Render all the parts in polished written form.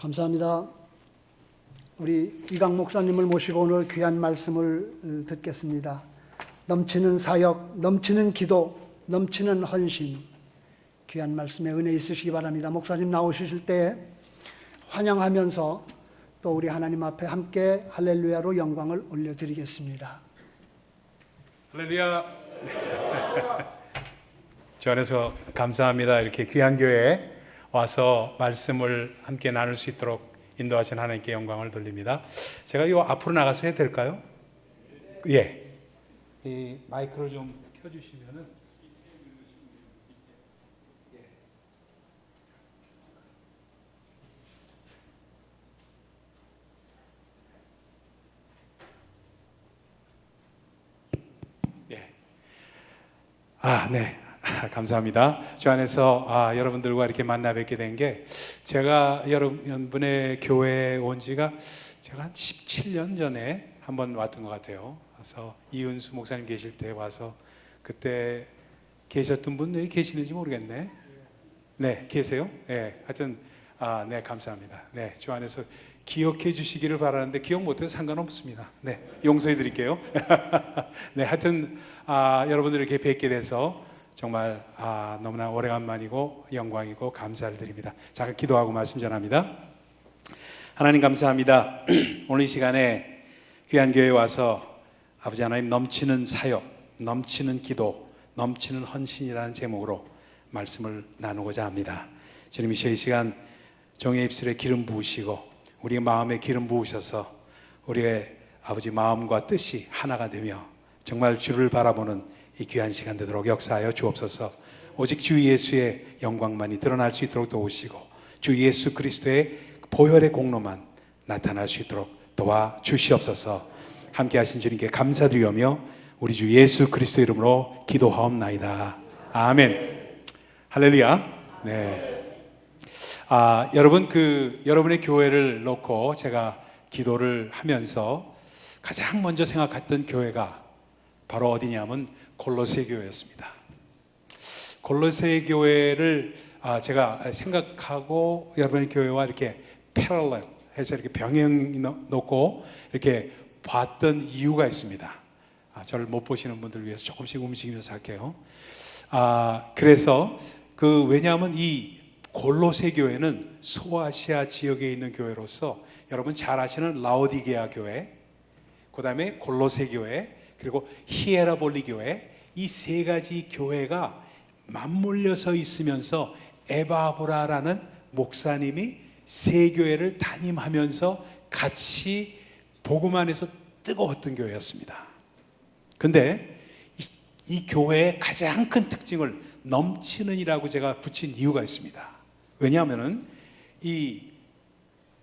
감사합니다. 우리 이강 목사님을 모시고 오늘 귀한 말씀을 듣겠습니다. 넘치는 사역, 넘치는 기도, 넘치는 헌신, 귀한 말씀에 은혜 있으시기 바랍니다. 목사님 나오실 때 환영하면서 또 우리 하나님 앞에 함께 할렐루야로 영광을 올려드리겠습니다. 할렐루야. 주 안에서 감사합니다. 이렇게 귀한 교회에 와서 말씀을 함께 나눌 수 있도록 인도하신 하나님께 영광을 돌립니다. 제가 이 앞으로 나가서 해도 될까요? 예. 이 마이크를 좀 켜주시면은. 예. 네. 감사합니다. 주 안에서 여러분들과 이렇게 만나 뵙게 된 게, 제가 여러분의 교회에 온 지가 제가 한 17년 전에 한번 왔던 것 같아요. 그래서 이은수 목사님 계실 때 와서, 그때 계셨던 분 여기 계시는지 모르겠네. 네, 계세요? 네, 하여튼 네, 감사합니다. 네, 주 안에서 기억해 주시기를 바라는데 기억 못해도 상관없습니다. 네, 용서해 드릴게요. 네, 하여튼 여러분들 이렇게 뵙게 돼서 정말 너무나 오래간만이고 영광이고 감사를 드립니다. 자, 기도하고 말씀 전합니다. 하나님 감사합니다. 오늘 이 시간에 귀한 교회에 와서 아버지 하나님 넘치는 사역, 넘치는 기도, 넘치는 헌신이라는 제목으로 말씀을 나누고자 합니다. 주님이시여, 이 시간 종의 입술에 기름 부으시고 우리의 마음에 기름 부으셔서 우리의 아버지 마음과 뜻이 하나가 되며 정말 주를 바라보는 이 귀한 시간 되도록 역사하여 주옵소서. 오직 주 예수의 영광만이 드러날 수 있도록 도우시고 주 예수 그리스도의 보혈의 공로만 나타날 수 있도록 도와주시옵소서. 함께 하신 주님께 감사드리며 우리 주 예수 그리스도 이름으로 기도하옵나이다. 아멘. 할렐루야. 네. 여러분, 여러분의 교회를 놓고 제가 기도를 하면서 가장 먼저 생각했던 교회가 바로 어디냐면 골로새 교회였습니다. 골로새 교회를 제가 생각하고 여러분의 교회와 이렇게 패럴렐 해서 이렇게 병행 놓고 이렇게 봤던 이유가 있습니다. 저를 못 보시는 분들 위해서 조금씩 움직이면서 할게요. 그래서 왜냐하면 이 골로새 교회는 소아시아 지역에 있는 교회로서 여러분 잘 아시는 라오디게아 교회, 그 다음에 골로새 교회, 그리고 히에라볼리 교회, 이 세 가지 교회가 맞물려서 있으면서 에바브라라는 목사님이 세 교회를 담임하면서 같이 복음 안에서 뜨거웠던 교회였습니다. 근데 이 교회의 가장 큰 특징을 넘치는이라고 제가 붙인 이유가 있습니다. 왜냐하면은 이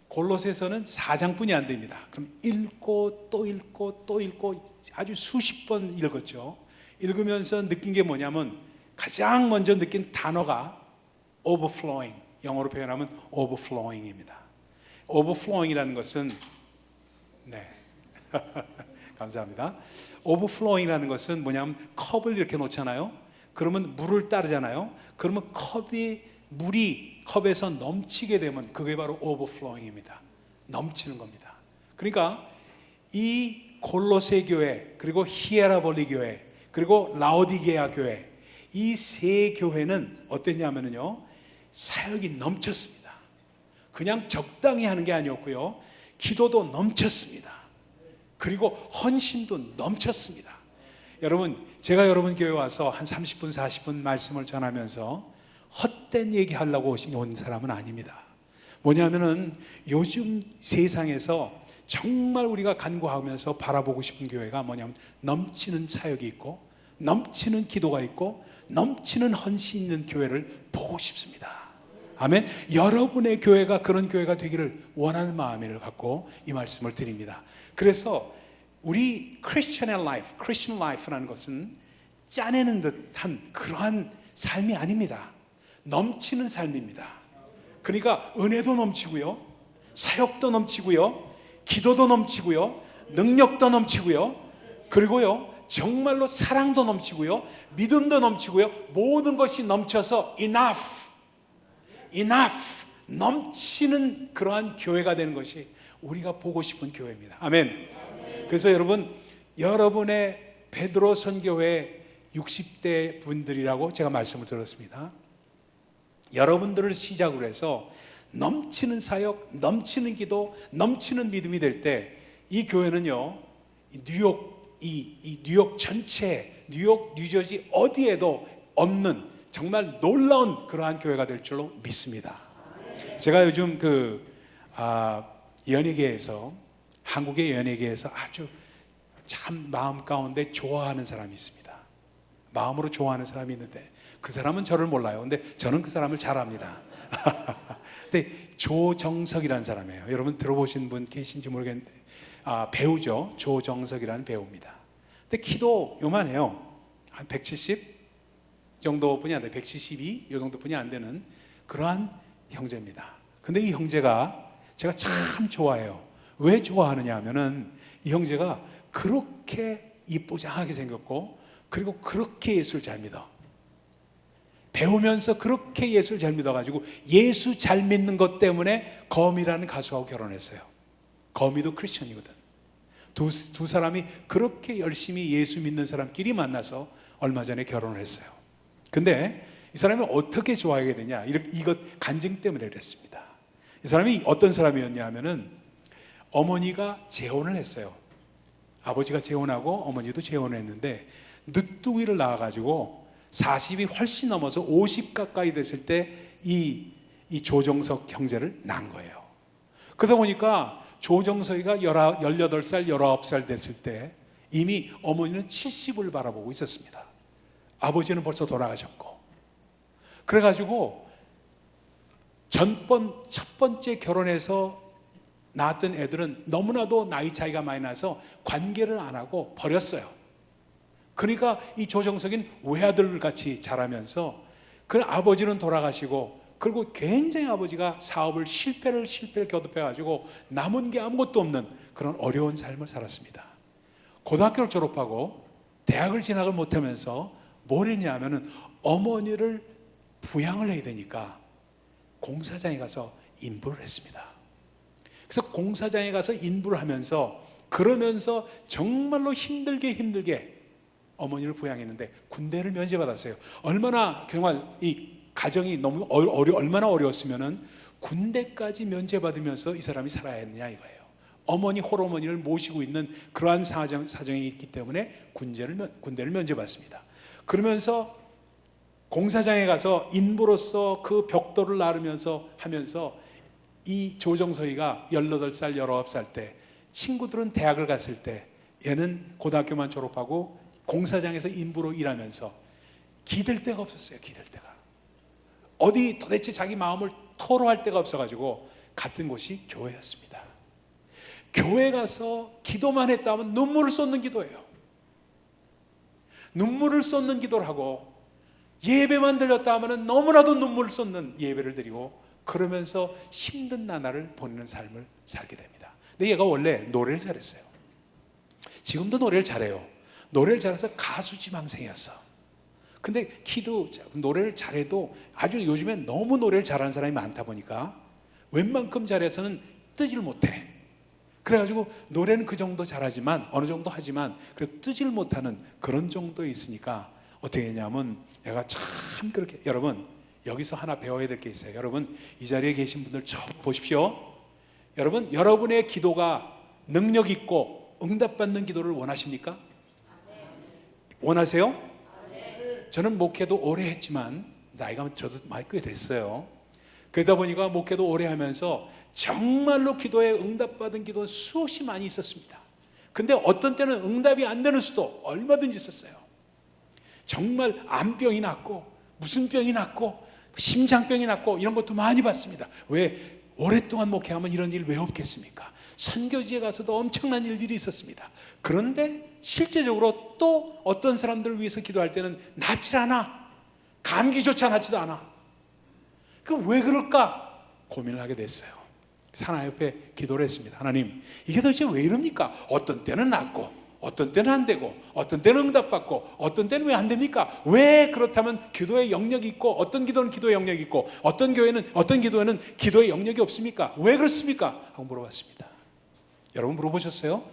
골로새서는 4장뿐이 안 됩니다. 그럼 읽고 또 읽고 또 읽고 아주 수십 번 읽었죠. 읽으면서 느낀 게 뭐냐면 가장 먼저 느낀 단어가 overflowing, 영어로 표현하면 overflowing입니다. overflowing이라는 것은 감사합니다. overflowing이라는 것은 뭐냐면 컵을 이렇게 놓잖아요. 그러면 물을 따르잖아요. 그러면 물이 컵에서 넘치게 되면 그게 바로 overflowing입니다. 넘치는 겁니다. 그러니까 이 골로새 교회, 그리고 히에라볼리 교회, 그리고 라오디게아 교회, 이 세 교회는 어땠냐면요, 사역이 넘쳤습니다. 그냥 적당히 하는 게 아니었고요, 기도도 넘쳤습니다. 그리고 헌신도 넘쳤습니다. 여러분, 제가 여러분 교회 와서 한 30분 40분 말씀을 전하면서 헛된 얘기 하려고 온 사람은 아닙니다. 뭐냐면은 요즘 세상에서 정말 우리가 간구하면서 바라보고 싶은 교회가 뭐냐면 넘치는 사역이 있고 넘치는 기도가 있고 넘치는 헌신 있는 교회를 보고 싶습니다. 아멘. 여러분의 교회가 그런 교회가 되기를 원하는 마음을 갖고 이 말씀을 드립니다. 그래서 우리 크리스천의 라이프, 크리스천 라이프라는 것은 짜내는 듯한 그러한 삶이 아닙니다. 넘치는 삶입니다. 그러니까 은혜도 넘치고요, 사역도 넘치고요, 기도도 넘치고요, 능력도 넘치고요, 그리고요 정말로 사랑도 넘치고요, 믿음도 넘치고요, 모든 것이 넘쳐서 enough 넘치는 그러한 교회가 되는 것이 우리가 보고 싶은 교회입니다. 아멘. 그래서 여러분의 베드로 선교회 60대 분들이라고 제가 말씀을 들었습니다. 여러분들을 시작으로 해서 넘치는 사역, 넘치는 기도, 넘치는 믿음이 될 때 이 교회는요, 뉴욕 전체, 뉴욕, 뉴저지 어디에도 없는 정말 놀라운 그러한 교회가 될 줄로 믿습니다. 제가 요즘 연예계에서, 한국의 연예계에서 아주 참 마음 가운데 좋아하는 사람이 있습니다. 마음으로 좋아하는 사람이 있는데 그 사람은 저를 몰라요. 근데 저는 그 사람을 잘 압니다. 근데 조정석이라는 사람이에요. 여러분 들어보신 분 계신지 모르겠는데 배우죠. 조정석이라는 배우입니다. 근데 키도 요만해요. 한 170 정도뿐이 안 돼요. 172 이 정도뿐이 안 되는 그러한 형제입니다. 근데 이 형제가 제가 참 좋아해요. 왜 좋아하느냐 하면은 이 형제가 그렇게 이쁘장하게 생겼고, 그리고 그렇게 예수를 잘 믿어. 배우면서 그렇게 예수를 잘 믿어가지고 예수 잘 믿는 것 때문에 거미라는 가수하고 결혼했어요. 거미도 크리스천이거든. 두 사람이 그렇게 열심히 예수 믿는 사람끼리 만나서 얼마 전에 결혼을 했어요. 근데 이 사람이 어떻게 좋아하게 되냐, 이것 간증 때문에 그랬습니다. 이 사람이 어떤 사람이었냐 하면은 어머니가 재혼을 했어요. 아버지가 재혼하고 어머니도 재혼을 했는데 늦둥이를 낳아가지고 40이 훨씬 넘어서 50 가까이 됐을 때 이 조정석 형제를 낳은 거예요. 그러다 보니까 조정석이가 18살, 19살 됐을 때 이미 어머니는 70을 바라보고 있었습니다. 아버지는 벌써 돌아가셨고. 그래가지고 첫 번째 결혼해서 낳았던 애들은 너무나도 나이 차이가 많이 나서 관계를 안 하고 버렸어요. 그러니까 이 조정석인 외아들 같이 자라면서 그 아버지는 돌아가시고, 그리고 굉장히 아버지가 사업을 실패를 거듭해가지고 남은 게 아무것도 없는 그런 어려운 삶을 살았습니다. 고등학교를 졸업하고 대학을 진학을 못하면서 뭘 했냐 하면은 어머니를 부양을 해야 되니까 공사장에 가서 인부를 했습니다. 그래서 공사장에 가서 인부를 하면서, 그러면서 정말로 힘들게 어머니를 부양했는데 군대를 면제받았어요. 얼마나 정말 이 가정이 너무 얼마나 어려웠으면은 군대까지 면제받으면서 이 사람이 살아야 했느냐 이거예요. 어머니 홀어머니를 모시고 있는 그러한 사정이 있기 때문에 군대를 면제받습니다. 그러면서 공사장에 가서 인부로서 그 벽돌을 나르면서 하면서 이 조정석이가 18살, 19살 때, 친구들은 대학을 갔을 때 얘는 고등학교만 졸업하고 공사장에서 인부로 일하면서 기댈 데가 없었어요. 기댈 데가. 어디 도대체 자기 마음을 토로할 데가 없어가지고 갔던 곳이 교회였습니다. 교회 가서 기도만 했다면 눈물을 쏟는 기도예요. 눈물을 쏟는 기도를 하고, 예배만 드렸다 하면 너무나도 눈물을 쏟는 예배를 드리고, 그러면서 힘든 나날을 보내는 삶을 살게 됩니다. 근데 얘가 원래 노래를 잘했어요. 지금도 노래를 잘해요. 노래를 잘해서 가수 지망생이었어. 근데 키도, 노래를 잘해도 아주 요즘엔 너무 노래를 잘하는 사람이 많다 보니까 웬만큼 잘해서는 뜨질 못해. 그래가지고 노래는 그 정도 잘하지만, 어느 정도 하지만 그래도 뜨질 못하는 그런 정도에 있으니까 어떻게 했냐면, 얘가 참 그렇게, 여러분 여기서 하나 배워야 될 게 있어요. 여러분 이 자리에 계신 분들 보십시오. 여러분, 여러분의 기도가 능력 있고 응답받는 기도를 원하십니까? 원하세요? 저는 목회도 오래 했지만 나이가 저도 많이 꽤 됐어요. 그러다 보니까 목회도 오래 하면서 정말로 기도에 응답받은 기도는 수없이 많이 있었습니다. 근데 어떤 때는 응답이 안 되는 수도 얼마든지 있었어요. 정말 암병이 났고 무슨 병이 났고 심장병이 났고 이런 것도 많이 봤습니다. 왜? 오랫동안 목회하면 이런 일 왜 없겠습니까? 선교지에 가서도 엄청난 일들이 있었습니다. 그런데 실제적으로 또 어떤 사람들을 위해서 기도할 때는 낫질 않아. 감기조차 낫지도 않아. 그럼 왜 그럴까? 고민을 하게 됐어요. 하나님 옆에 기도를 했습니다. 하나님, 이게 도대체 왜 이럽니까? 어떤 때는 낫고 어떤 때는 안 되고 어떤 때는 응답받고 어떤 때는 왜 안 됩니까? 왜 그렇다면 기도의 영역이 있고 어떤 기도는 기도의 영역이 있고 어떤 기도에는 기도의 영역이 없습니까? 왜 그렇습니까? 하고 물어봤습니다. 여러분 물어보셨어요?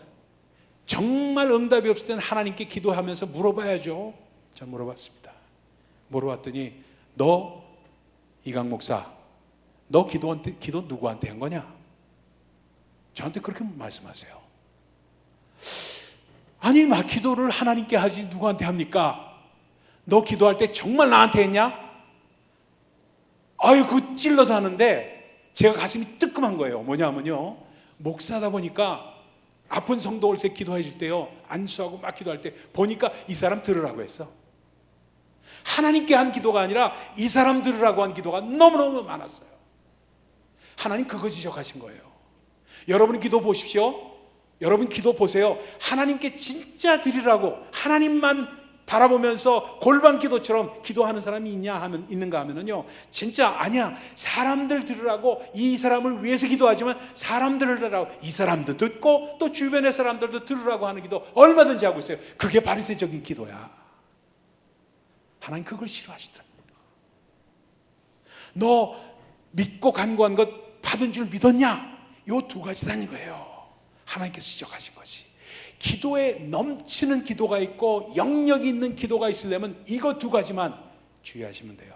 정말 응답이 없을 때는 하나님께 기도하면서 물어봐야죠. 전 물어봤습니다. 물어봤더니 너 이강 목사, 너 기도 누구한테 한 거냐? 저한테 그렇게 말씀하세요. 아니 막 기도를 하나님께 하지 누구한테 합니까? 너 기도할 때 정말 나한테 했냐? 아유 그거 찔러서 하는데 제가 가슴이 뜨끔한 거예요. 뭐냐면요, 목사다 보니까 아픈 성도 올 때 기도해 줄 때요, 안수하고 막 기도할 때 보니까 이 사람 들으라고 했어. 하나님께 한 기도가 아니라 이 사람 들으라고 한 기도가 너무너무 많았어요. 하나님 그거 지적하신 거예요. 여러분 기도 보십시오. 여러분 기도 보세요. 하나님께 진짜 드리라고 하나님만 바라보면서 골반 기도처럼 기도하는 사람이 있는가 하면은요, 진짜 아니야. 사람들 들으라고, 이 사람을 위해서 기도하지만 사람들을 들으라고, 이 사람도 듣고 또 주변의 사람들도 들으라고 하는 기도 얼마든지 하고 있어요. 그게 바리새적인 기도야. 하나님 그걸 싫어하시더라고요. 너 믿고 간구한 것 받은 줄 믿었냐? 요 두 가지다는 거예요. 하나님께서 지적하신 것이. 기도에 넘치는 기도가 있고 영역이 있는 기도가 있으려면 이거 두 가지만 주의하시면 돼요.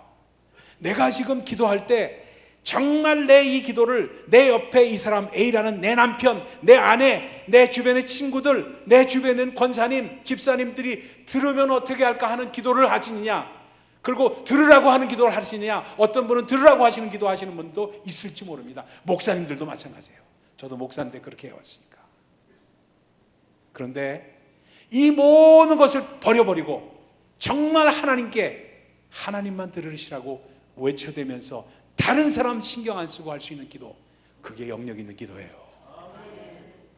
내가 지금 기도할 때 정말 내 이 기도를 내 옆에 이 사람 A라는 내 남편, 내 아내, 내 주변의 친구들, 내 주변의 권사님, 집사님들이 들으면 어떻게 할까 하는 기도를 하시느냐, 그리고 들으라고 하는 기도를 하시느냐, 어떤 분은 들으라고 하시는 기도 하시는 분도 있을지 모릅니다. 목사님들도 마찬가지예요. 저도 목사인데 그렇게 해왔으니까. 그런데 이 모든 것을 버려버리고 정말 하나님께 하나님만 들으시라고 외쳐대면서 다른 사람 신경 안 쓰고 할 수 있는 기도, 그게 영역 있는 기도예요.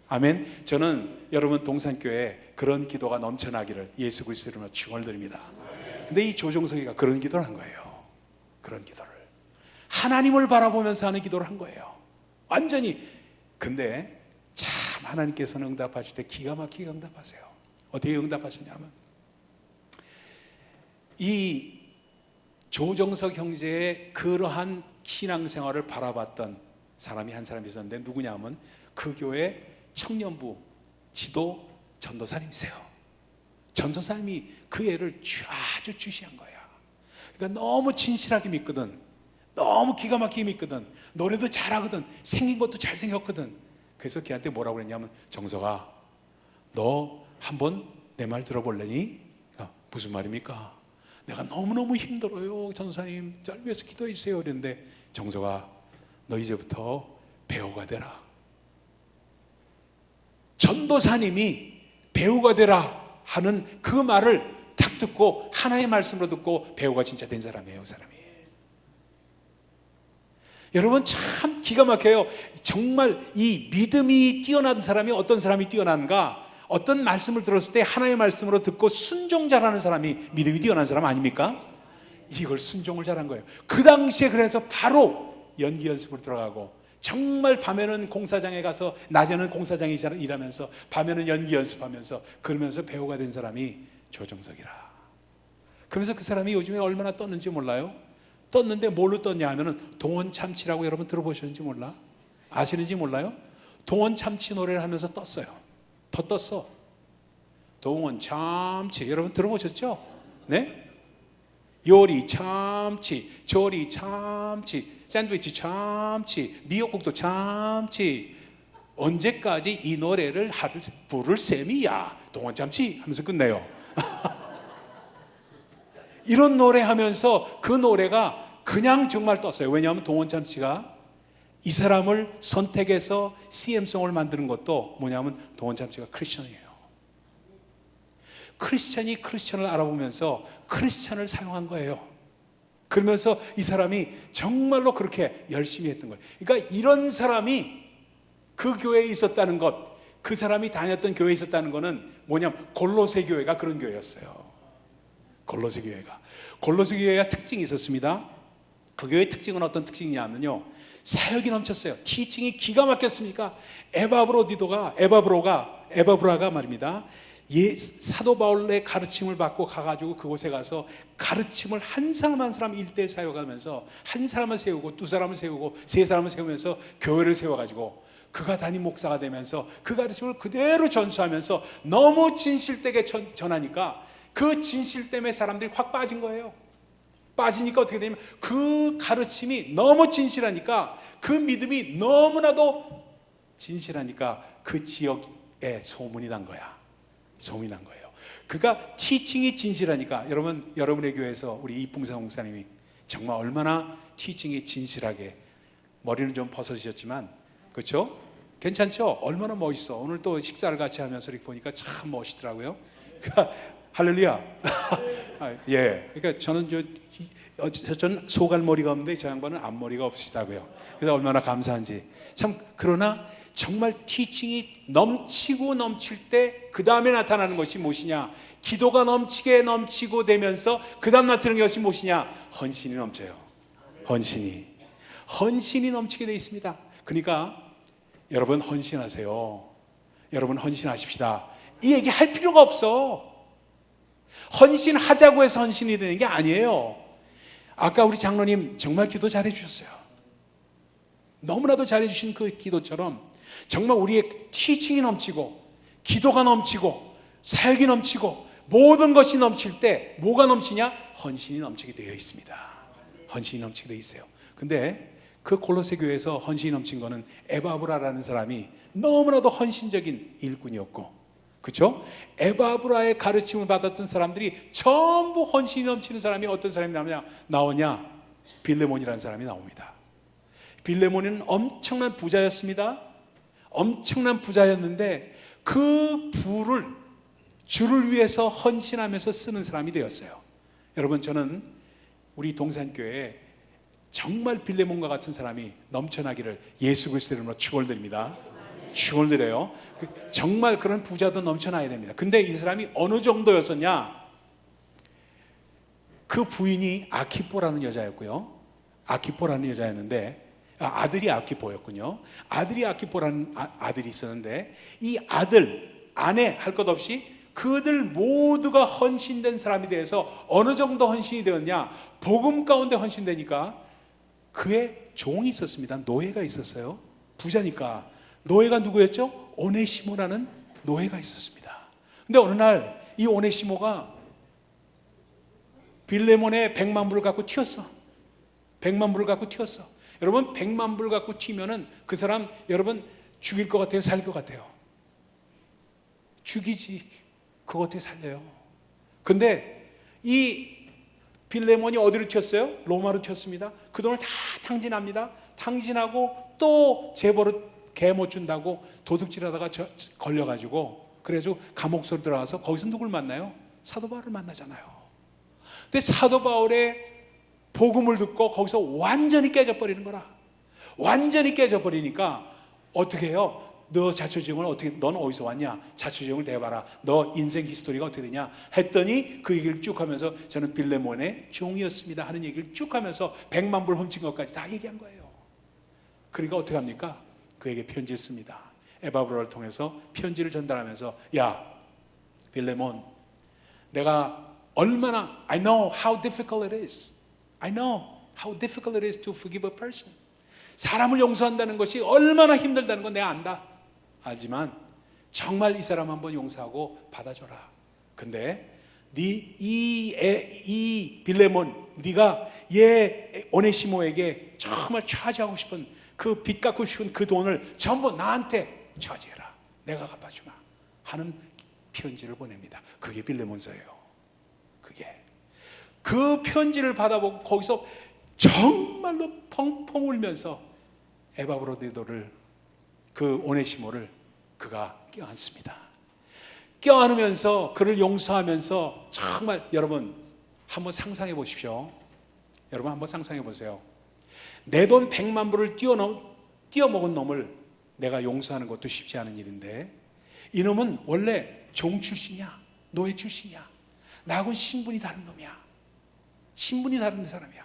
아멘. 저는 여러분 동산교회에 그런 기도가 넘쳐나기를 예수 그리스도 이름으로 축원드립니다. 근데 이 조정석이가 그런 기도를 한 거예요. 그런 기도를 하나님을 바라보면서 하는 기도를 한 거예요. 완전히. 근데 참 하나님께서는 응답하실 때 기가 막히게 응답하세요. 어떻게 응답하시냐면, 이 조정석 형제의 그러한 신앙생활을 바라봤던 사람이 한 사람이 있었는데 누구냐면 그 교회 청년부 지도 전도사님이세요. 전도사님이 그 애를 아주 주시한 거야. 그러니까 너무 진실하게 믿거든. 너무 기가 막히게 믿거든. 노래도 잘하거든. 생긴 것도 잘생겼거든. 그래서 걔한테 뭐라고 그랬냐면, 정석아, 너 한번 내 말 들어볼래니? 무슨 말입니까? 내가 너무너무 힘들어요, 전사님. 절 위해서 기도해 주세요. 그랬는데, 정석아, 너 이제부터 배우가 되라. 전도사님이 배우가 되라 하는 그 말을 딱 듣고 하나의 말씀으로 듣고 배우가 진짜 된 사람이에요, 그 사람이. 여러분 참 기가 막혀요. 정말 이 믿음이 뛰어난 사람이 어떤 사람이 뛰어난가? 어떤 말씀을 들었을 때 하나의 말씀으로 듣고 순종 잘하는 사람이 믿음이 뛰어난 사람 아닙니까? 이걸 순종을 잘한 거예요. 그 당시에 그래서 바로 연기 연습을 들어가고, 정말 밤에는 공사장에 가서 낮에는 공사장에 일하면서 밤에는 연기 연습하면서 그러면서 배우가 된 사람이 조정석이라. 그러면서 그 사람이 요즘에 얼마나 떴는지 몰라요? 떴는데 뭘로 떴냐 하면은 동원 참치라고 여러분 들어보셨는지 몰라? 아시는지 몰라요? 동원 참치 노래를 하면서 떴어요. 더 떴어. 동원 참치 여러분 들어보셨죠? 네? 요리 참치, 조리 참치, 샌드위치 참치, 미역국도 참치. 언제까지 이 노래를 부를 셈이야? 동원 참치 하면서 끝내요. 이런 노래 하면서 그 노래가 그냥 정말 떴어요. 왜냐하면 동원참치가 이 사람을 선택해서 CM송을 만드는 것도 뭐냐면 동원참치가 크리스천이에요. 크리스천이 크리스천을 알아보면서 크리스천을 사용한 거예요. 그러면서 이 사람이 정말로 그렇게 열심히 했던 거예요. 그러니까 이런 사람이 그 교회에 있었다는 것, 그 사람이 다녔던 교회에 있었다는 것은 뭐냐면 골로새 교회가 그런 교회였어요. 골로새 교회가 특징이 있었습니다. 그 교회의 특징은 어떤 특징이냐면요, 사역이 넘쳤어요. 티칭이 기가 막혔습니까? 에바브라가 말입니다. 사도 바울의 가르침을 받고 가가지고 그곳에 가서 가르침을 한 사람 한 사람 1대1 사역하면서 한 사람을 세우고 두 사람을 세우고 세 사람을 세우면서 교회를 세워가지고 그가 담임 목사가 되면서 그 가르침을 그대로 전수하면서 너무 진실되게 전하니까 그 진실 때문에 사람들이 확 빠진 거예요. 빠지니까 어떻게 되냐면 그 가르침이 너무 진실하니까 그 믿음이 너무나도 진실하니까 그 지역에 소문이 난 거야. 소문이 난 거예요. 그가 티칭이 진실하니까 여러분, 여러분의 교회에서 우리 이풍상 목사님이 정말 얼마나 티칭이 진실하게, 머리는 좀 벗어지셨지만 그렇죠? 괜찮죠? 얼마나 멋있어. 오늘 또 식사를 같이 하면서 이렇게 보니까 참 멋있더라고요. 그러니까 할렐루야. 예. 그러니까 저는 소갈머리가 없는데 저 양반은 앞머리가 없으시다고요. 그래서 얼마나 감사한지. 참, 그러나 정말 티칭이 넘치고 넘칠 때 그 다음에 나타나는 것이 무엇이냐? 기도가 넘치고 되면서 그 다음 나타나는 것이 무엇이냐? 헌신이 넘쳐요. 헌신이 넘치게 되어 있습니다. 그러니까 여러분 헌신하세요. 여러분 헌신하십시다. 이 얘기 할 필요가 없어. 헌신하자고 해서 헌신이 되는 게 아니에요. 아까 우리 장로님 정말 기도 잘해 주셨어요. 너무나도 잘해 주신 그 기도처럼 정말 우리의 티칭이 넘치고 기도가 넘치고 사역이 넘치고 모든 것이 넘칠 때 뭐가 넘치냐? 헌신이 넘치게 되어 있습니다. 헌신이 넘치게 되어 있어요. 근데 그 골로새 교회에서 헌신이 넘친 거는 에바브라라는 사람이 너무나도 헌신적인 일꾼이었고, 그렇죠? 에바브라의 가르침을 받았던 사람들이 전부 헌신이 넘치는 사람이 어떤 사람이 나오냐? 빌레몬이라는 사람이 나옵니다. 빌레몬은 엄청난 부자였습니다. 엄청난 부자였는데 그 부를 주를 위해서 헌신하면서 쓰는 사람이 되었어요. 여러분, 저는 우리 동산교회에 정말 빌레몬과 같은 사람이 넘쳐나기를 예수 그리스도의 이름으로 축원드립니다. 축원드려요. 정말 그런 부자도 넘쳐나야 됩니다. 근데 이 사람이 어느 정도였었냐? 그 부인이 아키포라는 여자였고요. 아키포라는 여자였는데 아들이 아키포였군요. 아들이 아키포라는 아들이 있었는데 이 아내 할 것 없이 그들 모두가 헌신된 사람이 돼서 어느 정도 헌신이 되었냐? 복음 가운데 헌신되니까 그의 종이 있었습니다. 노예가 있었어요. 부자니까. 노예가 누구였죠? 오네시모라는 노예가 있었습니다. 근데 어느 날 이 오네시모가 빌레몬의 100만 불을 갖고 튀었어. 100만 불을 갖고 튀었어. 여러분, 100만 불 갖고 튀면은 그 사람 여러분 죽일 것 같아요? 살 것 같아요? 죽이지. 그거 어떻게 살려요? 근데 이 빌레몬이 어디로 튀었어요? 로마로 튀었습니다. 그 돈을 다 탕진합니다. 탕진하고 또 재벌을 개 못 준다고 도둑질하다가 걸려가지고 그래서 감옥소로 들어가서 거기서 누굴 만나요? 사도 바울을 만나잖아요. 근데 사도 바울의 복음을 듣고 거기서 완전히 깨져버리는 거라. 완전히 깨져버리니까 어떻게 해요? 너 자초지종을 넌 어디서 왔냐? 자초지종을 대봐라. 너 인생 히스토리가 어떻게 되냐? 했더니 그 얘기를 쭉 하면서 저는 빌레몬의 종이었습니다 하는 얘기를 쭉 하면서 100만 불 훔친 것까지 다 얘기한 거예요. 그러니까 어떻게 합니까? 그에게 편지를 씁니다. 에바브라를 통해서 편지를 전달하면서 야, 빌레몬, 내가 얼마나 I know how difficult it is. I know how difficult it is to forgive a person. 사람을 용서한다는 것이 얼마나 힘들다는 건 내가 안다. 알지만 정말 이 사람 한번 용서하고 받아줘라. 근데 이 빌레몬, 네가 얘 오네시모에게 정말 차지하고 싶은 그 빚 갚고 싶은 그 돈을 전부 나한테 차지해라. 내가 갚아주마 하는 편지를 보냅니다. 그게 빌레몬서예요. 그게 그 편지를 받아보고 거기서 정말로 펑펑 울면서 에바브로디도를 그 오네시모를 그가 껴안습니다. 껴안으면서 그를 용서하면서 정말 여러분 한번 상상해 보십시오. 여러분 한번 상상해 보세요. 내 돈 100만 불을 띄어먹은 놈을 내가 용서하는 것도 쉽지 않은 일인데 이 놈은 원래 종 출신이야. 노예 출신이야. 나하고는 신분이 다른 놈이야. 신분이 다른 사람이야.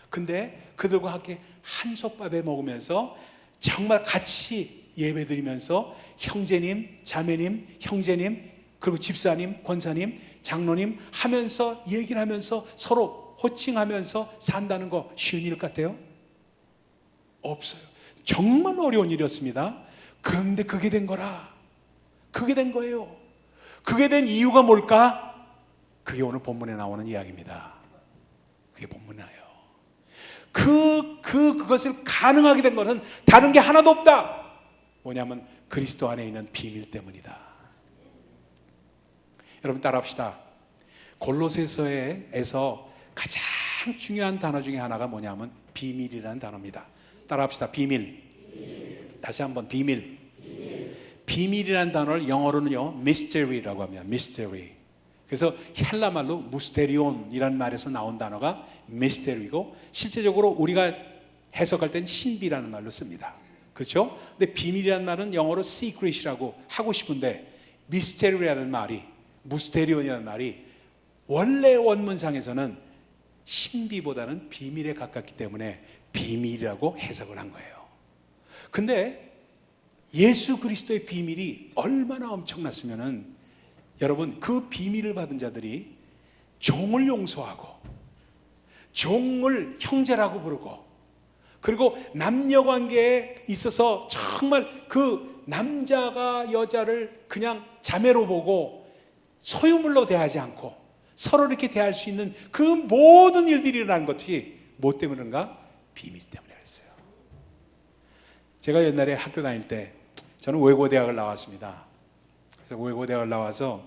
근데 그들과 함께 한솥밥에 먹으면서 정말 같이 예배드리면서 형제님, 자매님, 형제님 그리고 집사님, 권사님, 장로님 하면서 얘기를 하면서 서로 호칭하면서 산다는 거 쉬운 일 같아요? 없어요. 정말 어려운 일이었습니다. 그런데 그게 된 거라. 그게 된 거예요. 그게 된 이유가 뭘까? 그게 오늘 본문에 나오는 이야기입니다. 그게 본문에 나와요. 그것을 가능하게 된 것은 다른 게 하나도 없다. 뭐냐면 그리스도 안에 있는 비밀 때문이다. 여러분 따라합시다. 골로새서에서 가장 중요한 단어 중에 하나가 뭐냐면 비밀이라는 단어입니다. 따라합시다. 비밀. 다시 한번 비밀. 비밀이라는 단어를 영어로는요 mystery라고 합니다. mystery. 그래서 헬라 말로 무스테리온이라는 말에서 나온 단어가 mystery고, 실제적으로 우리가 해석할 땐 신비라는 말로 씁니다. 그렇죠? 근데 비밀이라는 말은 영어로 secret이라고 하고 싶은데, mystery라는 말이, 무스테리온이라는 말이 원래 원문상에서는 신비보다는 비밀에 가깝기 때문에 비밀이라고 해석을 한 거예요. 근데 예수 그리스도의 비밀이 얼마나 엄청났으면은, 여러분 그 비밀을 받은 자들이 종을 용서하고 종을 형제라고 부르고, 그리고 남녀 관계에 있어서 정말 그 남자가 여자를 그냥 자매로 보고 소유물로 대하지 않고 서로 이렇게 대할 수 있는 그 모든 일들이 일어나는 것이 뭐 때문인가? 비밀 때문에 그랬어요. 제가 옛날에 학교 다닐 때 저는 외고대학을 나왔습니다. 그래서 외고대학을 나와서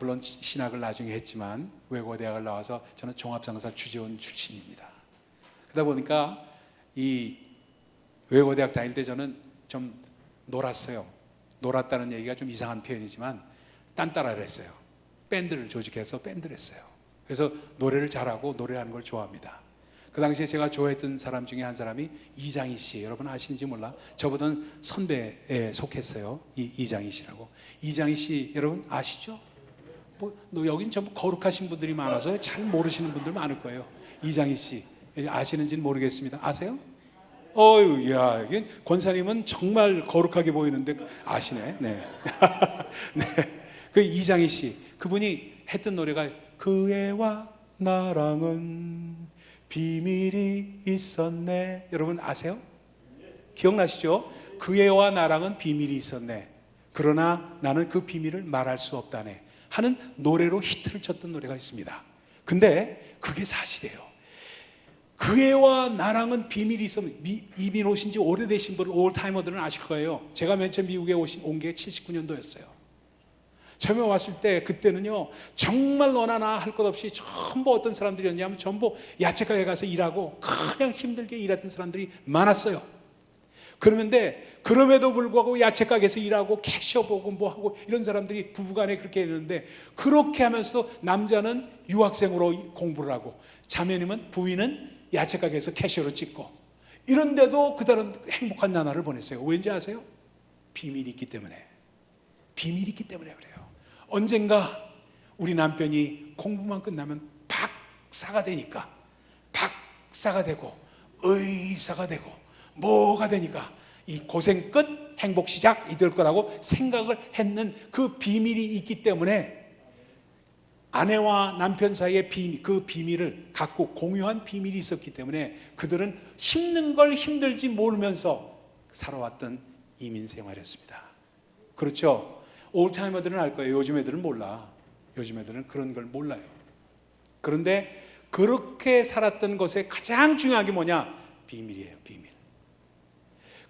물론 신학을 나중에 했지만 외고대학을 나와서 저는 종합상사 주재원 출신입니다. 그러다 보니까 이 외고대학 다닐 때 저는 좀 놀았어요. 놀았다는 얘기가 좀 이상한 표현이지만 딴따라를 했어요. 밴드를 조직해서 밴드를 했어요. 그래서 노래를 잘하고 노래하는 걸 좋아합니다. 그 당시에 제가 좋아했던 사람 중에 한 사람이 이장희 씨, 여러분 아시는지 몰라. 저보다 선배에 속했어요. 이장희 씨라고. 이장희 씨 여러분 아시죠? 여긴 전부 거룩하신 분들이 많아서 잘 모르시는 분들 많을 거예요. 이장희 씨 아시는지는 모르겠습니다. 아세요? 어유, 야, 이게 권사님은 정말 거룩하게 보이는데 아시네. 네. 네. 그 이장희 씨, 그분이 했던 노래가 그애와 나랑은 비밀이 있었네. 여러분 아세요? 기억나시죠? 그애와 나랑은 비밀이 있었네. 그러나 나는 그 비밀을 말할 수 없다네 하는 노래로 히트를 쳤던 노래가 있습니다. 근데 그게 사실이에요. 그애와 나랑은 비밀이 있으면, 이민 오신 지 오래되신 분들, 올타이머들은 아실 거예요. 제가 맨 처음 미국에 온 게 79년도였어요. 처음에 왔을 때 그때는요 정말 너나 나 할 것 없이 전부 어떤 사람들이었냐면 전부 야채가게 가서 일하고 그냥 힘들게 일했던 사람들이 많았어요. 그런데 그럼에도 불구하고 야채가게에서 일하고 캐셔 보고 뭐 하고 이런 사람들이 부부간에 그렇게 했는데, 그렇게 하면서도 남자는 유학생으로 공부를 하고 자매님은 부인은 야채가게에서 캐셔로 찍고, 이런데도 그들은 행복한 나날을 보냈어요. 왠지 아세요? 비밀이 있기 때문에. 비밀이 있기 때문에 그래요. 언젠가 우리 남편이 공부만 끝나면 박사가 되니까, 박사가 되고 의사가 되고 뭐가 되니까 이 고생 끝 행복 시작이 될 거라고 생각을 했는 그 비밀이 있기 때문에, 아내와 남편 사이의 비밀, 그 비밀을 갖고 공유한 비밀이 있었기 때문에 그들은 힘든 걸 힘들지 모르면서 살아왔던 이민 생활이었습니다. 그렇죠? 올타이머들은 알 거예요. 요즘 애들은 몰라. 요즘 애들은 그런 걸 몰라요. 그런데 그렇게 살았던 것에 가장 중요한 게 뭐냐? 비밀이에요. 비밀.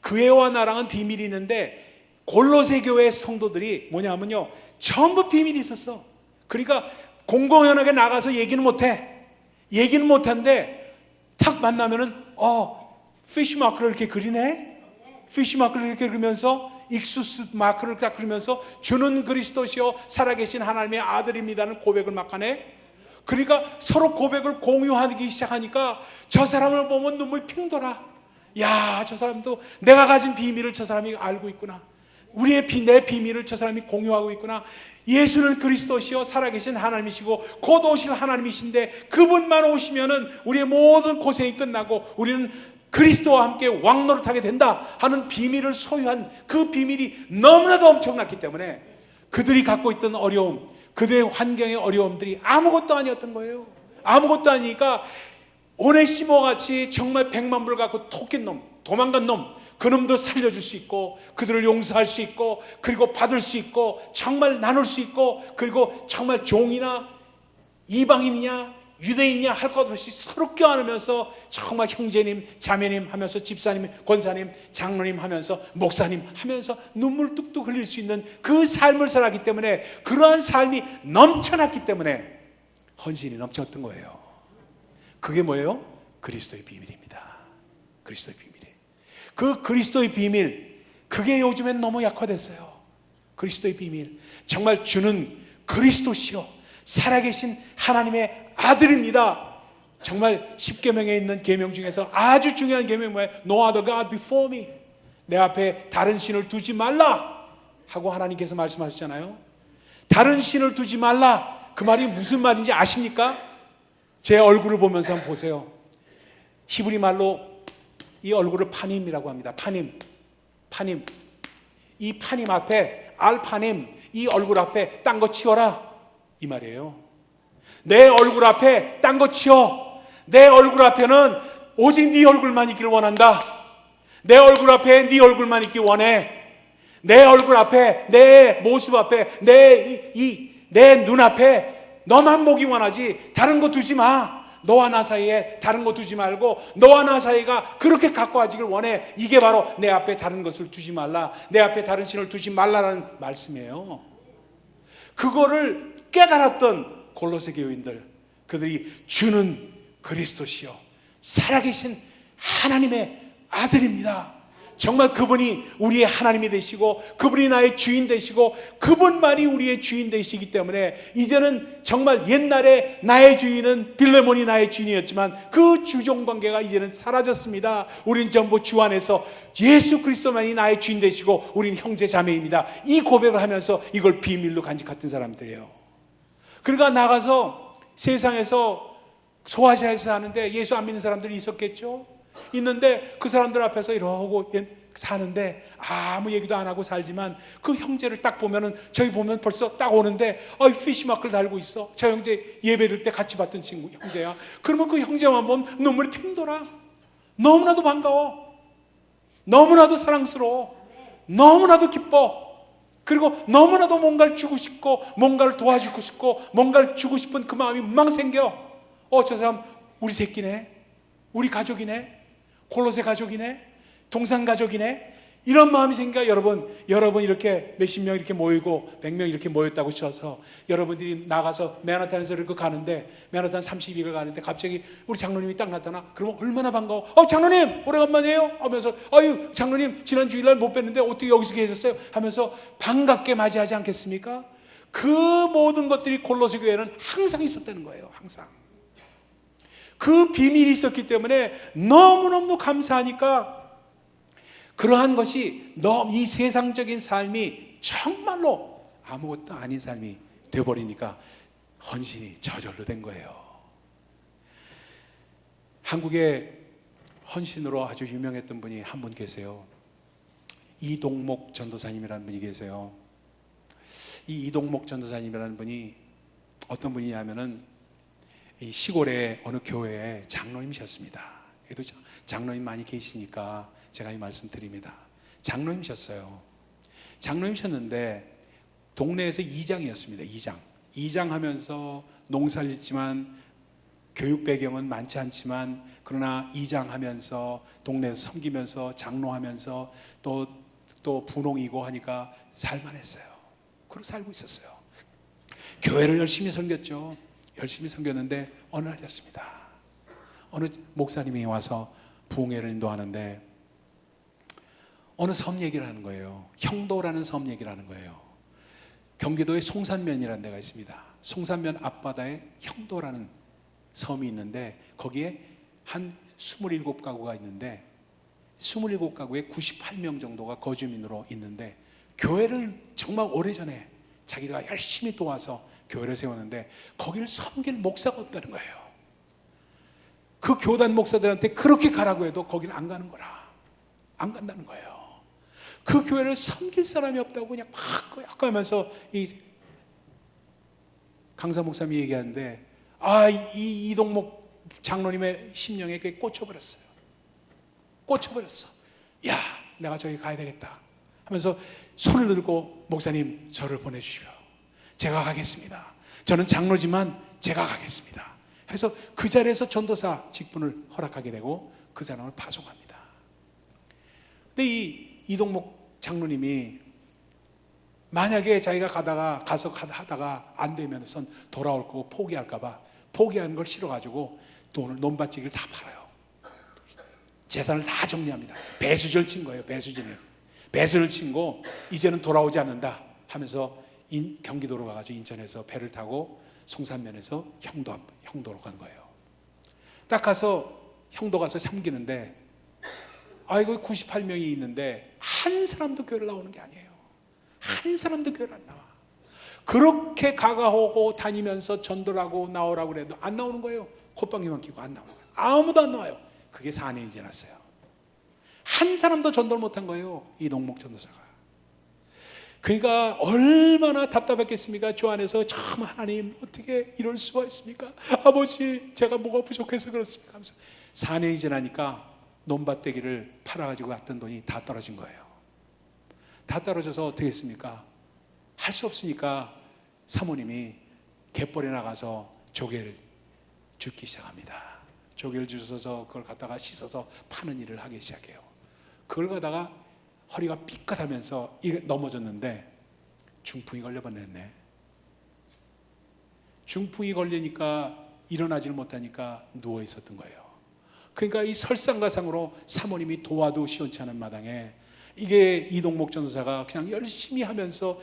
그 애와 나랑은 비밀이 있는데, 골로새 교회 성도들이 뭐냐면요 전부 비밀이 있었어. 그러니까 공공연하게 나가서 얘기는 못해. 얘기는 못한데 탁 만나면은 피쉬 마크를 이렇게 그리네. 피쉬 마크를 이렇게 그리면서 익수스 마크를 딱 그리면서 주는 그리스도시요 살아계신 하나님의 아들입니다는 고백을 막 하네. 그러니까 서로 고백을 공유하기 시작하니까 저 사람을 보면 눈물이 핑 돌아. 야, 저 사람도 내가 가진 비밀을 저 사람이 알고 있구나. 내 비밀을 저 사람이 공유하고 있구나. 예수는 그리스도시요 살아계신 하나님이시고 곧 오실 하나님이신데, 그분만 오시면은 우리의 모든 고생이 끝나고 우리는 그리스도와 함께 왕노릇하게 된다 하는 비밀을 소유한 그 비밀이 너무나도 엄청났기 때문에 그들이 갖고 있던 어려움, 그들의 환경의 어려움들이 아무것도 아니었던 거예요. 아무것도 아니니까 오네시모 같이 정말 100만 불 갖고 토낀 놈, 도망간 놈, 그 놈도 살려줄 수 있고, 그들을 용서할 수 있고, 그리고 받을 수 있고, 정말 나눌 수 있고, 그리고 정말 종이나 이방인이냐 유대인이냐 할 것 없이 서로 껴안으면서 정말 형제님, 자매님 하면서, 집사님, 권사님, 장로님 하면서, 목사님 하면서 눈물 뚝뚝 흘릴 수 있는 그 삶을 살았기 때문에, 그러한 삶이 넘쳐났기 때문에 헌신이 넘쳤던 거예요. 그게 뭐예요? 그리스도의 비밀입니다. 그리스도의 비밀. 그 그리스도의 비밀, 그게 요즘엔 너무 약화됐어요. 그리스도의 비밀, 정말 주는 그리스도시요 살아계신 하나님의 아들입니다. 정말 10계명에 있는 계명 중에서 아주 중요한 계명이 뭐예요? No other God before me. 내 앞에 다른 신을 두지 말라 하고 하나님께서 말씀하셨잖아요. 다른 신을 두지 말라, 그 말이 무슨 말인지 아십니까? 제 얼굴을 보면서 한번 보세요. 히브리 말로 이 얼굴을 파님이라고 합니다. 파님. 이 파님 앞에, 알파님, 이 얼굴 앞에 딴 거 치워라, 이 말이에요. 내 얼굴 앞에 딴 거 치워. 내 얼굴 앞에는 오직 네 얼굴만 있기를 원한다. 내 얼굴 앞에 네 얼굴만 있기 원해. 내 얼굴 앞에, 내 모습 앞에, 내 눈 앞에 너만 보기 원하지 다른 거 두지 마. 너와 나 사이에 다른 거 두지 말고 너와 나 사이가 그렇게 가까워지길 원해. 이게 바로 내 앞에 다른 것을 두지 말라, 내 앞에 다른 신을 두지 말라라는 말씀이에요. 그거를 깨달았던 골로새 교인들, 그들이 주는 그리스도시요 살아계신 하나님의 아들입니다. 정말 그분이 우리의 하나님이 되시고, 그분이 나의 주인 되시고, 그분만이 우리의 주인 되시기 때문에 이제는 정말 옛날에 나의 주인은 빌레몬이 나의 주인이었지만 그 주종관계가 이제는 사라졌습니다. 우린 전부 주 안에서 예수 그리스도만이 나의 주인 되시고 우린 형제 자매입니다. 이 고백을 하면서 이걸 비밀로 간직했던 사람들이에요. 그러니까 나가서 세상에서 소아시아에서 사는데 예수 안 믿는 사람들이 있었겠죠. 있는데 그 사람들 앞에서 이러고 사는데 아무 얘기도 안 하고 살지만 그 형제를 딱 보면은, 저희 보면 벌써 딱 오는데 피시마크를 달고 있어. 저 형제 예배를 때 같이 봤던 친구 형제야. 그러면 그 형제만 보면 눈물이 핑 돌아. 너무나도 반가워, 너무나도 사랑스러워, 너무나도 기뻐. 그리고 너무나도 뭔가를 주고 싶고, 뭔가를 도와주고 싶고, 뭔가를 주고 싶은 그 마음이 막 생겨. 저 사람 우리 새끼네, 우리 가족이네, 골로새 가족이네, 동산 가족이네, 이런 마음이 생겨. 여러분 이렇게 몇십 명 이렇게 모이고 100명 이렇게 모였다고 쳐서 여러분들이 나가서 맨하탄에서 이렇게 가는데, 맨하탄 32가 가는데 갑자기 우리 장로님이 딱 나타나. 그러면 얼마나 반가워. 장로님 오래간만이에요 하면서, 장로님 지난 주일날 못 뵀는데 어떻게 여기서 계셨어요 하면서 반갑게 맞이하지 않겠습니까? 그 모든 것들이 골로새 교회는 항상 있었다는 거예요. 항상 그 비밀이 있었기 때문에 너무너무 감사하니까, 그러한 것이 이 세상적인 삶이 정말로 아무것도 아닌 삶이 되어버리니까 헌신이 저절로 된 거예요. 한국에 헌신으로 아주 유명했던 분이 한 분 계세요. 이동목 전도사님이라는 분이 계세요. 이 이동목 전도사님이라는 분이 어떤 분이냐면은 이 시골의 어느 교회의 장로님이셨습니다. 그래도 장로님 많이 계시니까 제가 이 말씀 드립니다. 장로님이셨어요. 장로님이셨는데 동네에서 이장이었습니다. 이장 하면서 농사를 짓지만 교육 배경은 많지 않지만, 그러나 이장하면서 동네에서 섬기면서 장로하면서 또 분홍이고 하니까 살만했어요. 그러고 살고 있었어요. 교회를 열심히 섬겼죠. 열심히 섬겼는데 어느 날이었습니다. 어느 목사님이 와서 부흥회를 인도하는데 어느 섬 얘기를 하는 거예요. 형도라는 섬 얘기를 하는 거예요. 경기도에 송산면이라는 데가 있습니다. 송산면 앞바다에 형도라는 섬이 있는데 거기에 한 27가구가 있는데 27가구에 98명 정도가 거주민으로 있는데, 교회를 정말 오래전에 자기가 열심히 도와서 교회를 세웠는데 거기를 섬길 목사가 없다는 거예요. 그 교단 목사들한테 그렇게 가라고 해도 거기는 안 가는 거라. 안 간다는 거예요. 그 교회를 섬길 사람이 없다고 그냥 막 하면서 이 강사 목사님이 얘기하는데, 이 이동목 장로님의 심령에 그게 꽂혀버렸어요. 꽂혀버렸어. 야, 내가 저기 가야 되겠다 하면서 손을 들고, 목사님 저를 보내주십시오. 제가 가겠습니다. 저는 장로지만 제가 가겠습니다. 해서 그 자리에서 전도사 직분을 허락하게 되고 그 사람을 파송합니다. 근데 이 이동목 장로님이 만약에 자기가 가서 하다가 안 되면선 돌아올 거고 포기할까봐, 포기하는 걸 싫어가지고 돈을, 논밭지기를 다 팔아요. 재산을 다 정리합니다. 배수지를 친 거예요. 배수를 친고 이제는 돌아오지 않는다 하면서 경기도로 가가지고 인천에서 배를 타고 송산면에서 형도로 간 거예요. 딱 가서 형도 가서 섬기는데, 아이고 98명이 있는데 한 사람도 교회를 나오는 게 아니에요. 한 사람도 교회를 안 나와. 그렇게 가가오고 다니면서 전도를 하고 나오라고 그래도 안 나오는 거예요. 콧방귀만 끼고 안 나오는 거예요. 아무도 안 나와요. 그게 4년이 지났어요. 한 사람도 전도를 못한 거예요, 이동목 전도사가. 그러니까 얼마나 답답했겠습니까? 주 안에서 참, 하나님 어떻게 이럴 수가 있습니까? 아버지, 제가 뭐가 부족해서 그렇습니까? 하면서 4년이 지나니까 논밭대기를 팔아가지고 왔던 돈이 다 떨어진 거예요. 다 떨어져서 어떻게 했습니까? 할 수 없으니까 사모님이 갯벌에 나가서 조개를 줍기 시작합니다. 조개를 주셔서 그걸 갖다가 씻어서 파는 일을 하기 시작해요. 그걸 가다가 허리가 삐끗하면서 넘어졌는데 중풍이 걸려버렸네. 중풍이 걸리니까 일어나질 못하니까 누워 있었던 거예요. 그러니까 이 설상가상으로 사모님이 도와도 시원치 않은 마당에, 이게 이동목 전도사가 그냥 열심히 하면서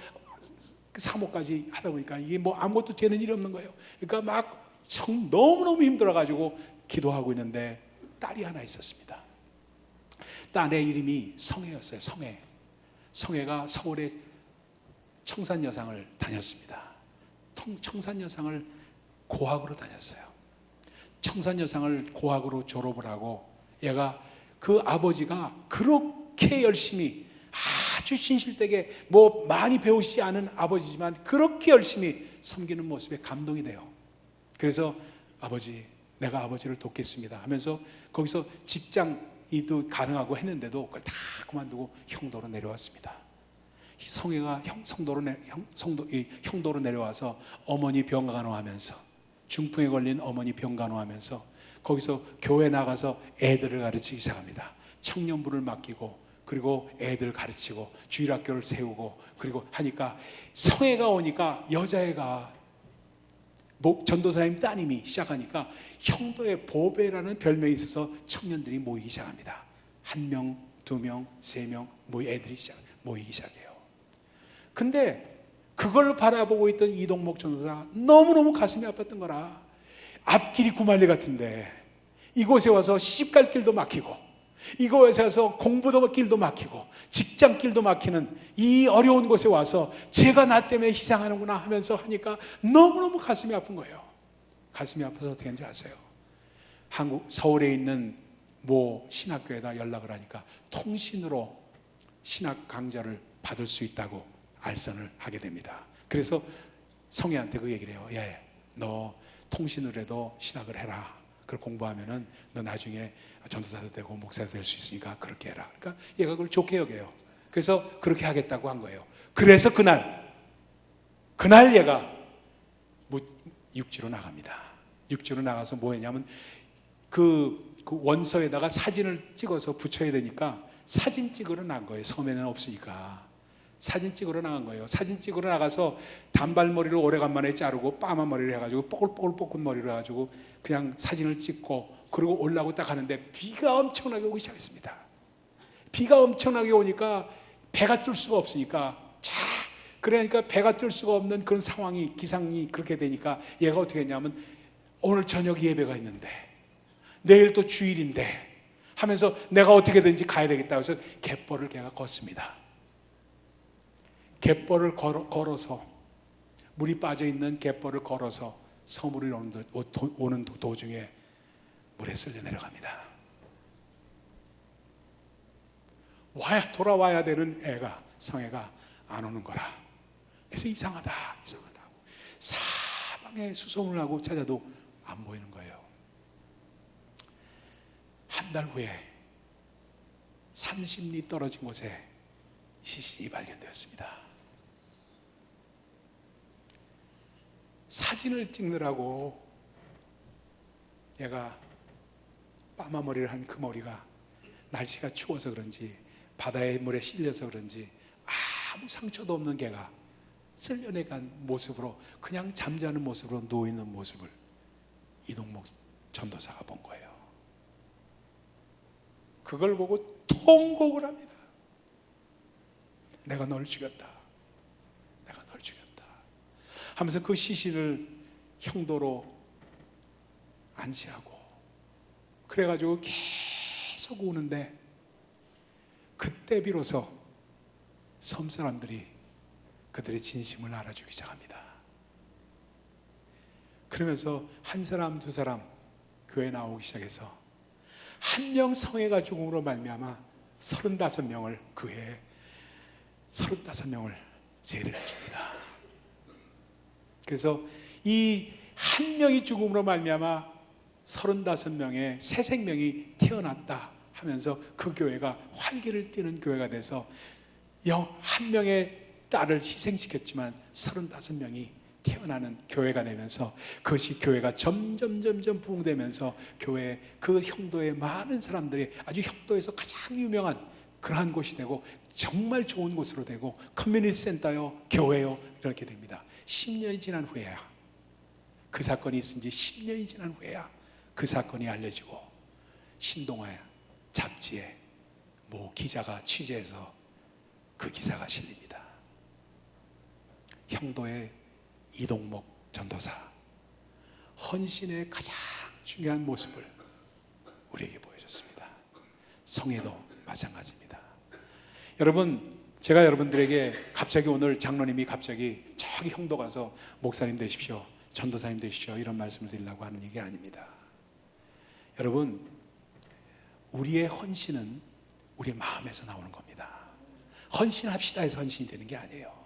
사모까지 하다 보니까 이게 뭐 아무것도 되는 일이 없는 거예요. 그러니까 막 너무너무 힘들어가지고 기도하고 있는데 딸이 하나 있었습니다. 딸의 이름이 성혜였어요. 성혜가 서울의 청산여상을 다녔습니다. 청산여상을 고학으로 다녔어요. 청산여상을 고학으로 졸업을 하고, 얘가 그 아버지가 그렇게 열심히, 아주 신실되게 뭐 많이 배우시지 않은 아버지지만 그렇게 열심히 섬기는 모습에 감동이 돼요. 그래서 아버지, 내가 아버지를 돕겠습니다 하면서 거기서 직장이도 가능하고 했는데도 그걸 다 그만두고 형도로 내려왔습니다. 성혜가 형도로 내려와서 어머니 병간호하면서, 중풍에 걸린 어머니 병간호하면서 거기서 교회 나가서 애들을 가르치기 시작합니다. 청년부를 맡기고, 그리고 애들 가르치고 주일학교를 세우고, 그리고 하니까 성혜가 오니까 여자애가, 전도사님 따님이 시작하니까 형도의 보배라는 별명이 있어서 청년들이 모이기 시작합니다. 1명, 2명, 3명 애들이 모이기 시작해요. 근데 그걸 바라보고 있던 이동목 전도사가 너무너무 가슴이 아팠던 거라. 앞길이 구말리 같은데 이곳에 와서 시집갈 길도 막히고, 이곳에 와서 공부도 길도 막히고 직장 길도 막히는 이 어려운 곳에 와서 제가 나 때문에 희생하는구나 하면서 하니까 너무너무 가슴이 아픈 거예요. 가슴이 아파서 어떻게 하는지 아세요? 서울에 있는 모 신학교에다 연락을 하니까 통신으로 신학 강좌를 받을 수 있다고 알선을 하게 됩니다. 그래서 성혜한테 그 얘기를 해요. 예, 너 통신으로 해도 신학을 해라. 그걸 공부하면은 너 나중에 전도사도 되고 목사도 될 수 있으니까 그렇게 해라. 그러니까 얘가 그걸 좋게 여겨요. 그래서 그렇게 하겠다고 한 거예요. 그래서 그날 얘가 육지로 나갑니다. 육지로 나가서 뭐 했냐면 그 원서에다가 사진을 찍어서 붙여야 되니까 사진 찍으러 나간 거예요. 섬에는 없으니까. 사진 찍으러 나간 거예요. 사진 찍으러 나가서 단발머리를 오래간만에 자르고 빠만 머리를 해가지고 뽀글뽀글 볶은 머리를 해가지고 그냥 사진을 찍고, 그리고 올라오고 딱 하는데 비가 엄청나게 오기 시작했습니다. 비가 엄청나게 오니까 배가 뜰 수가 없으니까, 그러니까 배가 뜰 수가 없는 그런 상황이, 기상이 그렇게 되니까 얘가 어떻게 했냐면, 오늘 저녁 예배가 있는데 내일 또 주일인데 하면서 내가 어떻게든지 가야 되겠다 해서 갯벌을 걔가 걷습니다. 갯벌을 걸어서, 물이 빠져있는 갯벌을 걸어서 섬으로 오는 도중에 물에 쓸려 내려갑니다. 돌아와야 되는 애가, 성애가 안 오는 거라. 그래서 이상하다 하고 사방에 수소문을 하고 찾아도 안 보이는 거예요. 한 달 후에 30리 떨어진 곳에 시신이 발견되었습니다. 사진을 찍느라고 얘가 빠마머리를 한 그 머리가 날씨가 추워서 그런지 바다의 물에 실려서 그런지 아무 상처도 없는 개가 쓸려내간 모습으로 그냥 잠자는 모습으로 누워있는 모습을 이동목 전도사가 본 거예요. 그걸 보고 통곡을 합니다. 내가 널 죽였다. 내가 널 죽였다. 하면서 그 시신을 형도로 안치하고 그래가지고 계속 우는데 그때 비로소 섬 사람들이 그들의 진심을 알아주기 시작합니다. 그러면서 한 사람 두 사람 교회에 나오기 시작해서 한 명 성애가 죽음으로 말미암아 35명을 그 해에 35명을 세례를 줍니다. 그래서 이 한 명이 죽음으로 말미암아 35명의 새 생명이 태어났다 하면서 그 교회가 활기를 띠는 교회가 돼서 한 명의 딸을 희생시켰지만 35명이 태어나는 교회가 되면서 그것이 교회가 점점 부흥되면서 교회 그 형도의 많은 사람들이 아주 형도에서 가장 유명한 그러한 곳이 되고 정말 좋은 곳으로 되고 커뮤니티 센터요, 교회요 이렇게 됩니다. 10년이 지난 후에야 그 사건이 있은 지 10년이 지난 후에야 그 사건이 알려지고 신동아 잡지에 모 기자가 취재해서 그 기사가 실립니다. 형도의 이동목 전도사 헌신의 가장 중요한 모습을 우리에게 보여줬습니다. 성애도 마찬가지입니다. 여러분, 제가 여러분들에게 갑자기 오늘 장로님이 갑자기 저기 형도 가서 목사님 되십시오, 전도사님 되십시오 이런 말씀을 드리려고 하는 얘기 아닙니다. 여러분, 우리의 헌신은 우리의 마음에서 나오는 겁니다. 헌신합시다 해서 헌신이 되는 게 아니에요.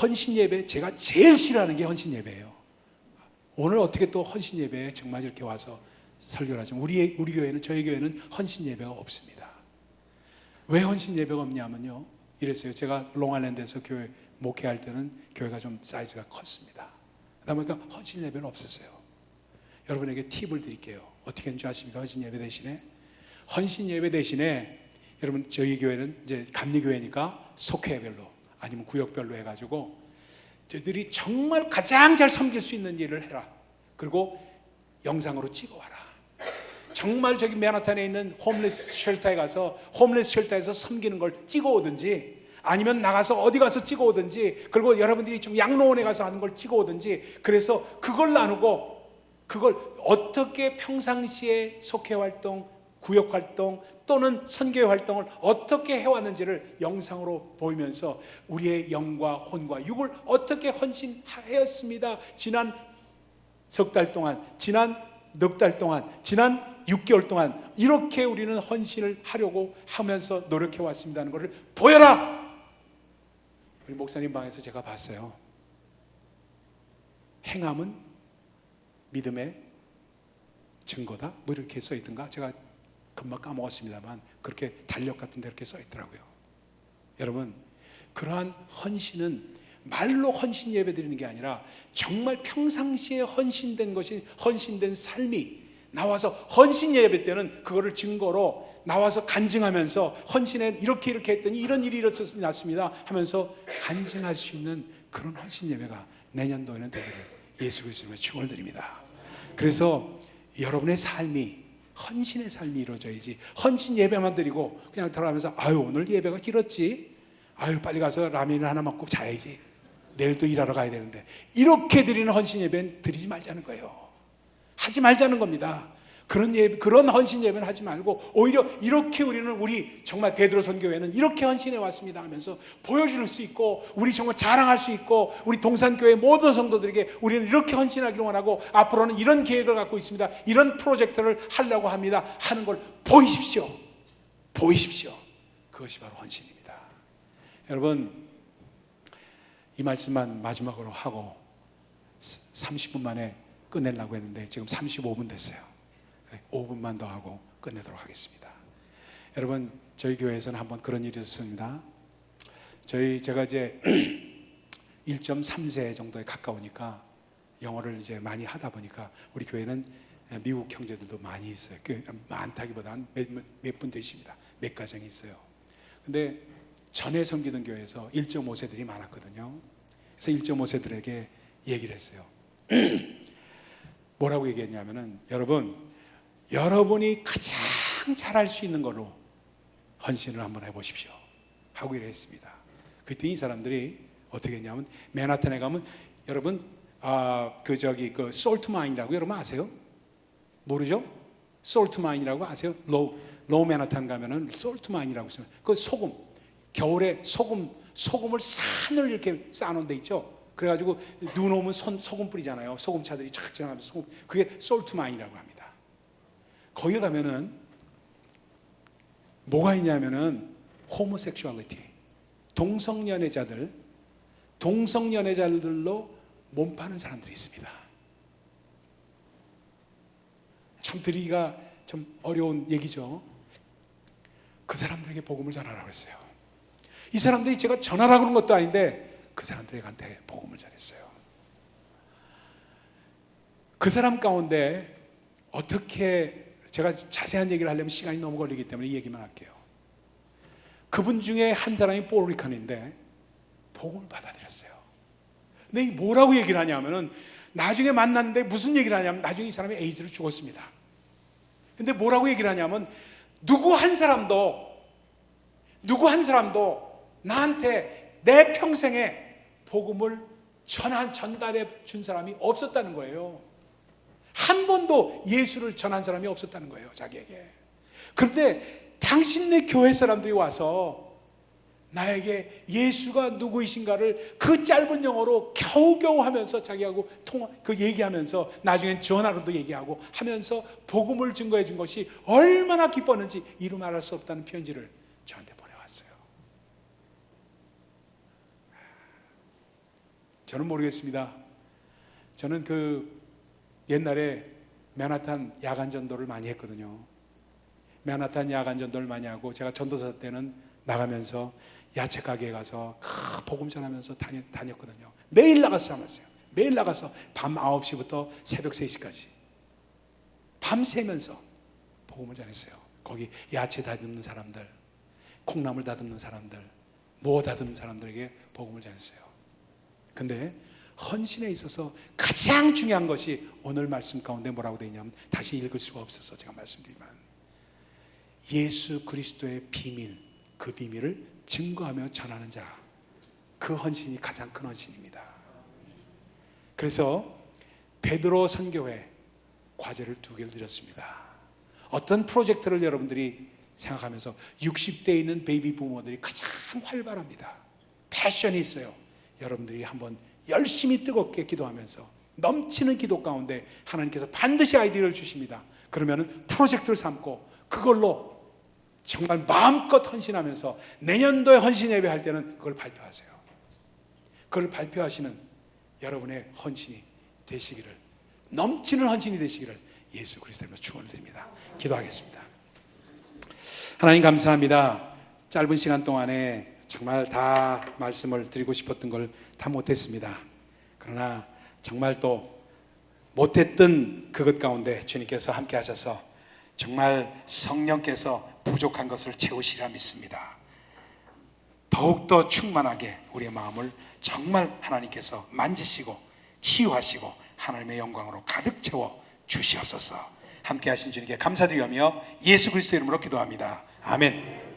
헌신 예배, 제가 제일 싫어하는 게 헌신 예배예요. 오늘 어떻게 또 헌신 예배에 정말 이렇게 와서 설교를 하지만 우리 교회는, 저희 교회는 헌신 예배가 없습니다. 왜 헌신 예배가 없냐면요, 이랬어요. 제가 롱아일랜드에서 교회 목회할 때는 교회가 좀 사이즈가 컸습니다. 그러다 보니까 헌신 예배는 없었어요. 여러분에게 팁을 드릴게요. 어떻게 하는 줄 아십니까? 헌신 예배 대신에, 헌신 예배 대신에 여러분, 저희 교회는 이제 감리교회니까 속회별로 아니면 구역별로 해가지고 저희들이 정말 가장 잘 섬길 수 있는 일을 해라. 그리고 영상으로 찍어와라. 정말 저기 맨하탄에 있는 홈리스 쉘터에 가서 홈리스 쉘터에서 섬기는 걸 찍어오든지 아니면 나가서 어디 가서 찍어오든지, 그리고 여러분들이 좀 양로원에 가서 하는 걸 찍어오든지, 그래서 그걸 나누고 그걸 어떻게 평상시에 속회 활동, 구역 활동 또는 선교회 활동을 어떻게 해왔는지를 영상으로 보이면서 우리의 영과 혼과 육을 어떻게 헌신하였습니다. 지난 석 달 동안, 지난 넉 달 동안, 지난 6개월 동안 이렇게 우리는 헌신을 하려고 하면서 노력해 왔습니다는 것을 보여라. 우리 목사님 방에서 제가 봤어요. 행함은 믿음의 증거다, 뭐 이렇게 써 있던가, 제가 금방 까먹었습니다만 그렇게 달력 같은 데 이렇게 써 있더라고요. 여러분, 그러한 헌신은 말로 헌신 예배 드리는 게 아니라 정말 평상시에 헌신된 것이, 헌신된 삶이 나와서 헌신 예배 때는 그거를 증거로 나와서 간증하면서 헌신에 이렇게 했더니 이런 일이 일어났습니다 하면서 간증할 수 있는 그런 헌신 예배가 내년도에는 되기를 예수 그리스도의 축원을 드립니다. 그래서 여러분의 삶이 헌신의 삶이 이루어져야지, 헌신 예배만 드리고 그냥 들어가면서 아유 오늘 예배가 길었지, 아유 빨리 가서 라면을 하나 먹고 자야지, 내일 또 일하러 가야 되는데, 이렇게 드리는 헌신 예배는 드리지 말자는 거예요. 하지 말자는 겁니다. 그런 헌신 예배는 하지 말고 오히려 이렇게 우리 정말 베드로 선교회는 이렇게 헌신해 왔습니다 하면서 보여줄 수 있고, 우리 정말 자랑할 수 있고, 우리 동산교회 모든 성도들에게 우리는 이렇게 헌신하기를 원하고 앞으로는 이런 계획을 갖고 있습니다, 이런 프로젝트를 하려고 합니다 하는 걸 보이십시오. 그 그것이 바로 헌신입니다. 여러분, 이 말씀만 마지막으로 하고 30분 만에 끝내려고 했는데 지금 35분 됐어요. 5분만 더 하고 끝내도록 하겠습니다. 여러분, 저희 교회에서는 한번 그런 일이 있었습니다. 제가 이제 1.3세 정도에 가까우니까 영어를 이제 많이 하다 보니까 우리 교회는 미국 형제들도 많이 있어요. 많다기보다는 몇 분 되십니다. 몇 가정이 있어요. 근데 전에 섬기던 교회에서 1.5세들이 많았거든요. 그래서 1.5세들에게 얘기를 했어요. 뭐라고 얘기했냐면은, 여러분이 가장 잘할 수 있는 걸로 헌신을 한번 해보십시오 하고 이랬습니다. 그랬더니 이 사람들이 어떻게 했냐면, 맨하탄에 가면 여러분 그 솔트 마인이라고 여러분 아세요? 모르죠? 솔트 마인이라고 아세요? 로우 맨하탄 가면은 솔트 마인이라고 있어요. 그 소금, 겨울에 소금을 산을 이렇게 쌓아놓은 데 있죠. 그래가지고 눈 오면 소금 뿌리잖아요. 소금차들이 쫙 지나가면서 소금, 그게 솔트 마인이라고 합니다. 거기 가면은 뭐가 있냐면은 호모섹슈얼리티, 동성연애자들로 몸 파는 사람들이 있습니다. 참 드리기가 좀 어려운 얘기죠. 그 사람들에게 복음을 전하라고 했어요. 이 사람들이 제가 전하라고 그런 것도 아닌데 그 사람들한테 복음을 전했어요. 그 사람 가운데 어떻게, 제가 자세한 얘기를 하려면 시간이 너무 걸리기 때문에 이 얘기만 할게요. 그분 중에 한 사람이 포르리칸인데 복음을 받아들였어요. 근데 뭐라고 얘기를 하냐면은, 나중에 만났는데 무슨 얘기를 하냐면, 나중에 이 사람이 에이즈로 죽었습니다. 근데 뭐라고 얘기를 하냐면, 누구 한 사람도 나한테 내 평생에 복음을 전달해 준 사람이 없었다는 거예요. 한 번도 예수를 전한 사람이 없었다는 거예요, 자기에게. 그런데 당신네 교회 사람들이 와서 나에게 예수가 누구이신가를 그 짧은 영어로 겨우겨우 하면서 자기하고 얘기하면서, 나중엔 전화로도 얘기하고 하면서 복음을 증거해 준 것이 얼마나 기뻤는지 이루 말할 수 없다는 편지를 저한테 보내왔어요. 저는 모르겠습니다. 저는 옛날에 맨하탄 야간 전도를 많이 했거든요. 맨하탄 야간 전도를 많이 하고, 제가 전도사 때는 나가면서 야채 가게에 가서 복음 전하면서 다녔거든요. 매일 나가서 전했어요. 매일 나가서 밤 9시부터 새벽 3시까지 밤새면서 복음을 전했어요. 거기 야채 다듬는 사람들, 콩나물 다듬는 사람들, 뭐 다듬는 사람들에게 복음을 전했어요. 근데 헌신에 있어서 가장 중요한 것이 오늘 말씀 가운데 뭐라고 되어 있냐면, 다시 읽을 수가 없어서 제가 말씀드리지만, 예수 그리스도의 비밀, 그 비밀을 증거하며 전하는 자, 그 헌신이 가장 큰 헌신입니다. 그래서 베드로 선교회 과제를 2개를 드렸습니다. 어떤 프로젝트를 여러분들이 생각하면서, 60대에 있는 베이비 부모들이 가장 활발합니다. 패션이 있어요. 여러분들이 한번 열심히 뜨겁게 기도하면서 넘치는 기도 가운데 하나님께서 반드시 아이디어를 주십니다. 그러면 프로젝트를 삼고 그걸로 정말 마음껏 헌신하면서 내년도에 헌신 예배할 때는 그걸 발표하세요. 그걸 발표하시는 여러분의 헌신이 되시기를, 넘치는 헌신이 되시기를 예수 그리스도로 축원드립니다. 기도하겠습니다. 하나님 감사합니다. 짧은 시간 동안에 정말 다 말씀을 드리고 싶었던 걸 다 못했습니다. 그러나 정말 또 못했던 그것 가운데 주님께서 함께 하셔서 정말 성령께서 부족한 것을 채우시리라 믿습니다. 더욱더 충만하게 우리의 마음을 정말 하나님께서 만지시고 치유하시고 하나님의 영광으로 가득 채워 주시옵소서. 함께 하신 주님께 감사드리며 예수 그리스도의 이름으로 기도합니다. 아멘.